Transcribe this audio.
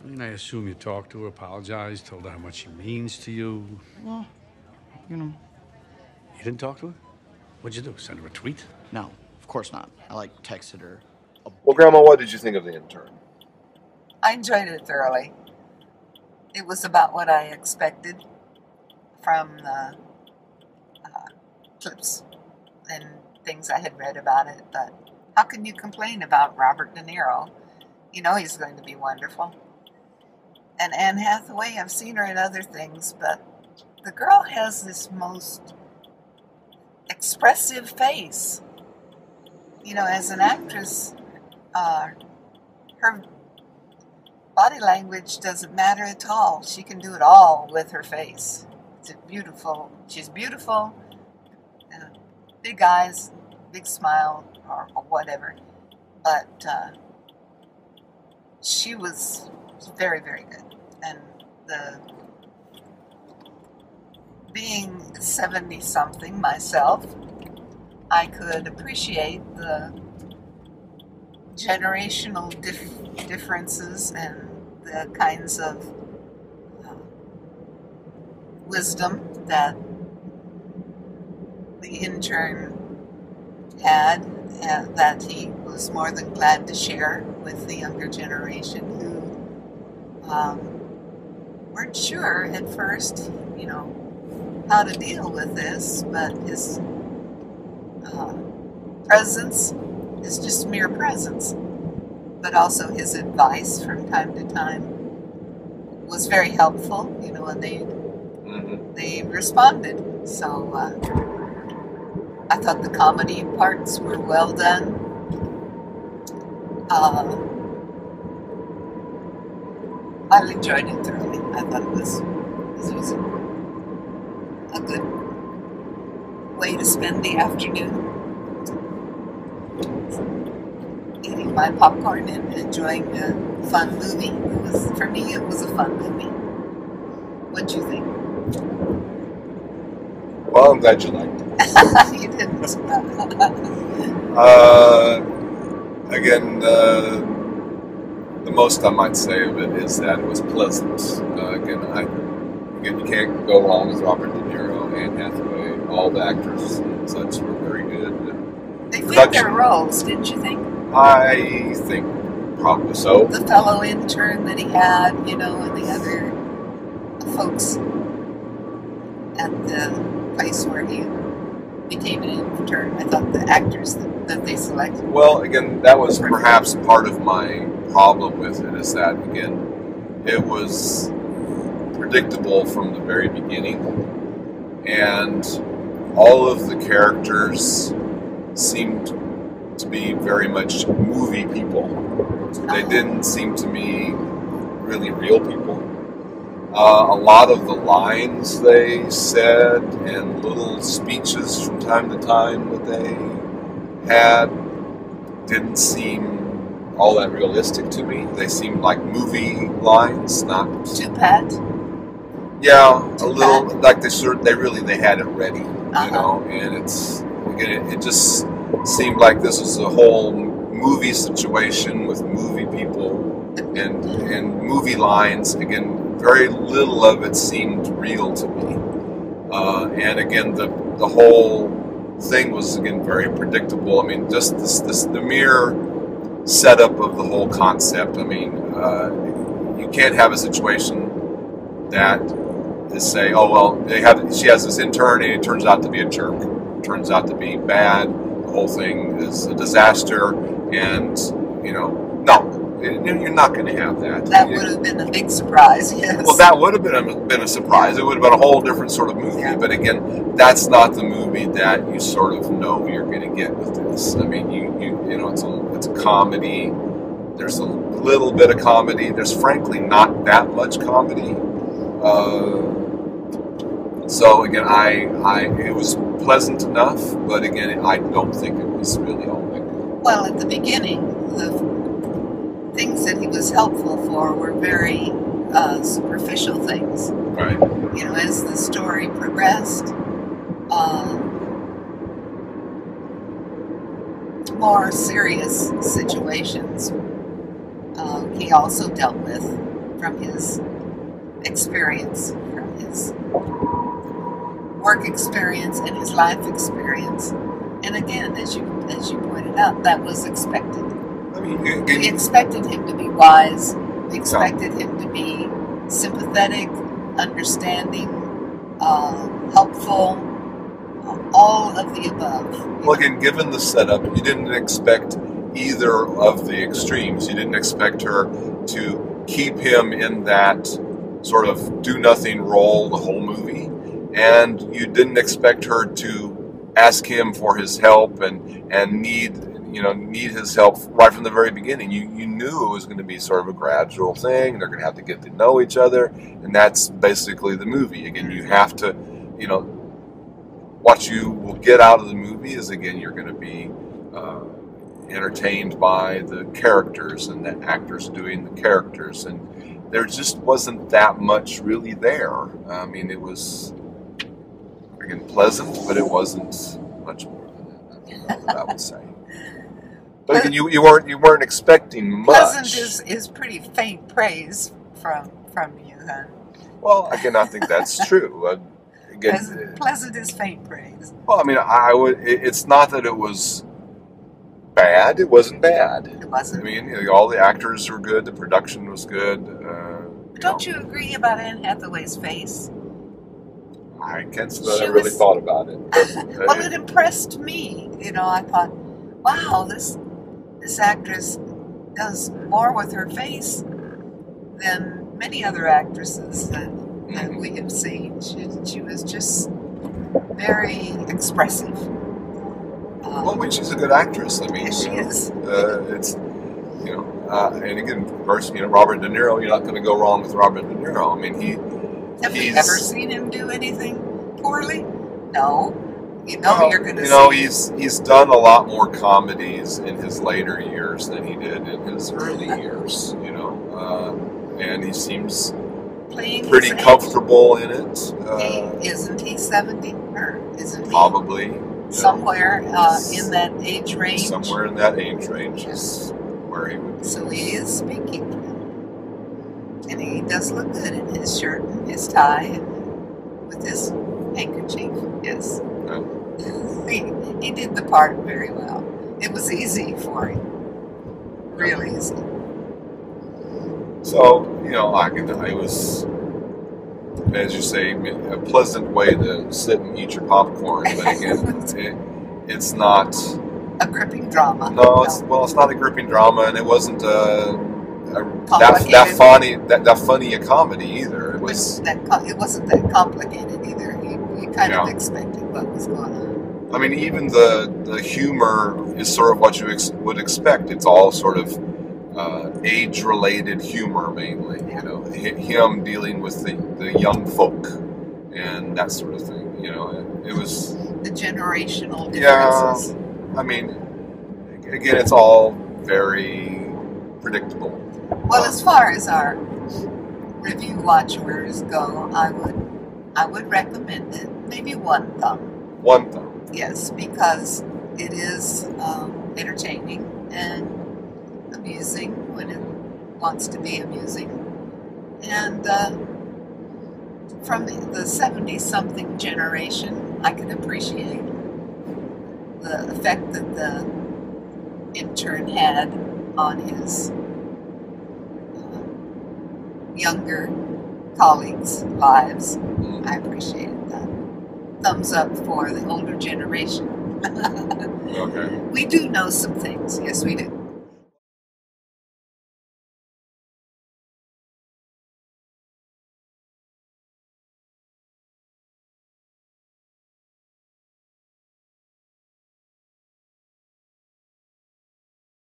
And I assume you talked to her, apologized, told her how much she means to you. Well, you know, You didn't talk to her? What'd you do? Send her a tweet? no, of course not. I like texted her. Well, Grandma, what did you think of the intern? I enjoyed it thoroughly. It was about what I expected from the clips and things I had read about it. But how can you complain about Robert De Niro? You know he's going to be wonderful. And Anne Hathaway, I've seen her in other things, but the girl has this most expressive face. You know, as an actress, her body language doesn't matter at all. She can do it all with her face. It's beautiful. She's beautiful. Big eyes, big smile, or whatever. But she was very, very good. And the being 70-something myself, I could appreciate the generational differences and the kinds of wisdom that the intern had, and that he was more than glad to share with the younger generation who weren't sure at first, you know, how to deal with this, but his presence is just mere presence. But also his advice from time to time was very helpful, you know, and they responded. So I thought the comedy parts were well done. I enjoyed it thoroughly. I thought it was a good way to spend the afternoon, eating my popcorn and enjoying a fun movie. For me, it was a fun movie. What'd you think? Well, I'm glad you liked it. You didn't. Again, the most I might say of it is that it was pleasant. Again, you can't go wrong with Robert De Niro, Anne Hathaway. All the actors and such were very good. They fit their roles, didn't you think? I think probably so. The fellow intern that he had, you know, and the other folks at the place where he became an intern. I thought the actors that they selected. Well, again, that was perhaps part of my problem with it, is that, again, it was predictable from the very beginning, and all of the characters seemed to be very much movie people. They didn't seem to me really real people. A lot of the lines they said and little speeches from time to time that they had didn't seem all that realistic to me. They seemed like movie lines, not too pat. Yeah, a little like they had it ready, you know. And it just seemed like this was a whole movie situation with movie people and movie lines. Again, very little of it seemed real to me. And again, the whole thing was, again, very predictable. I mean, just the mere setup of the whole concept. I mean, you can't have a situation that is say, oh well, she has this intern and it turns out to be a jerk. It turns out to be bad. The whole thing is a disaster, and you know, no. You're not going to have that. That would have been a big surprise, yes. Well, that would have been a surprise. It would have been a whole different sort of movie. Yeah. But again, that's not the movie that you sort of know you're going to get with this. I mean, you know, it's a comedy. There's a little bit of comedy. There's frankly not that much comedy. So again, it was pleasant enough, but again, I don't think it was really all that good. Well, at the beginning, the things that he was helpful for were very superficial things. Right. You know, as the story progressed, more serious situations he also dealt with. from his experience, from his work experience and his life experience. And again, as you pointed out, that was expected. I mean, We expected him to be wise. We expected him to be sympathetic, understanding, helpful, all of the above. well, again, given the setup, you didn't expect either of the extremes. You didn't expect her to keep him in that sort of do-nothing role the whole movie, and you didn't expect her to ask him for his help and need his help right from the very beginning. You knew it was going to be sort of a gradual thing. They're going to have to get to know each other, and that's basically the movie. Again, you have to, what you will get out of the movie is, again, you're going to be entertained by the characters and the actors doing the characters, and there just wasn't that much really there. I mean, it was, again, pleasant, but it wasn't much more than that. That's what I would say. But again, you weren't expecting much. Pleasant is pretty faint praise from you, huh? Well, again, I think that's true. Pleasant is faint praise. Well, I mean, it's not that it was bad. It wasn't bad. It wasn't. I mean, all the actors were good. The production was good. Don't you agree about Anne Hathaway's face? I can't say that I really thought about it. Well, it impressed me. I thought, wow, this actress does more with her face than many other actresses that we have seen. She was just very expressive. Well, I mean, she's a good actress. I mean, she is. It's, and again, of course, Robert De Niro. You're not going to go wrong with Robert De Niro. I mean, Have you ever seen him do anything poorly? No. You're going to see. He's done a lot more comedies in his later years than he did in his early years. And he seems pretty comfortable in it. Isn't he 70 or isn't he? Probably. Somewhere in that age range. Somewhere in that age range is where he would be. So he is speaking. And he does look good in his shirt and his tie and with his handkerchief. Yes. He did the part very well. It was easy for him. Really easy. So, it was, as you say, a pleasant way to sit and eat your popcorn. But again, it's not a gripping drama. No, it's not a gripping drama, and it wasn't that funny a comedy either. It wasn't that complicated either. You kind of expected what was going on. I mean, even the humor is sort of what you would expect. It's all sort of age-related humor mainly. Him dealing with the young folk and that sort of thing. It was the generational differences. Yeah, I mean, again, it's all very predictable. Well, as far as our review watchers go, I would recommend it. Maybe one thumb. One thumb. Yes, because it is entertaining and amusing when it wants to be amusing. And from the 70-something generation, I can appreciate the effect that the intern had on his younger colleagues' lives. I appreciated that. Thumbs up for the older generation. Okay. We do know some things. Yes, we do.